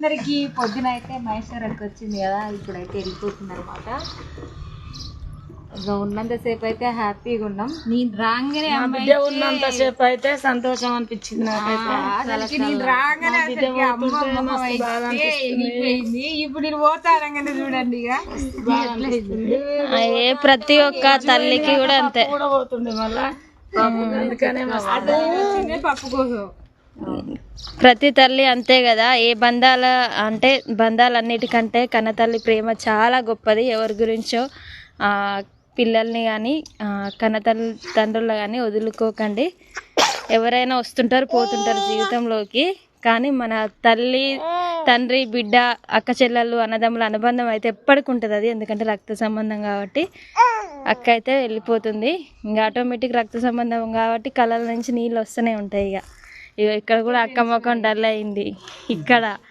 అందరికి పొద్దున అయితే మహేశ్వర్ అక్క వచ్చింది కదా, ఇప్పుడైతే వెళ్ళిపోతుంది అనమాట. ఉన్నంతసేపు అయితే హ్యాపీగా ఉన్నాం. నేను రాగానే ఉన్నంతసేపు అయితే సంతోషం అనిపించింది నాకైతే. నేను రాగానే వెళ్ళిపోయింది. ఇప్పుడు నేను పోతానంగానే చూడండి ఇక ప్రతి ఒక్క తల్లికి కూడా అంతే. కూడా పోతుండే మళ్ళా అందుకనే పప్పు కోసం ప్రతి తల్లి అంతే కదా. ఏ బంధాలన్నిటికంటే కన్నతల్లి ప్రేమ చాలా గొప్పది. ఎవరి గురించో పిల్లల్ని కానీ తండ్రులు కానీ వదులుకోకండి. ఎవరైనా వస్తుంటారు పోతుంటారు జీవితంలోకి, కానీ మన తల్లి తండ్రి బిడ్డ అక్క చెల్లెళ్ళు అన్నదమ్ముల అనుబంధం అయితే ఎప్పటికి ఉంటుంది. అది ఎందుకంటే రక్త సంబంధం కాబట్టి. అక్క అయితే వెళ్ళిపోతుంది ఇంకా ఆటోమేటిక్ రక్త సంబంధం కాబట్టి కళ్ళ నుంచి నీళ్ళు వస్తూనే ఉంటాయి. ఇక ఇక్కడ కూడా అక్క ముఖం డల్ అయింది ఇక్కడ.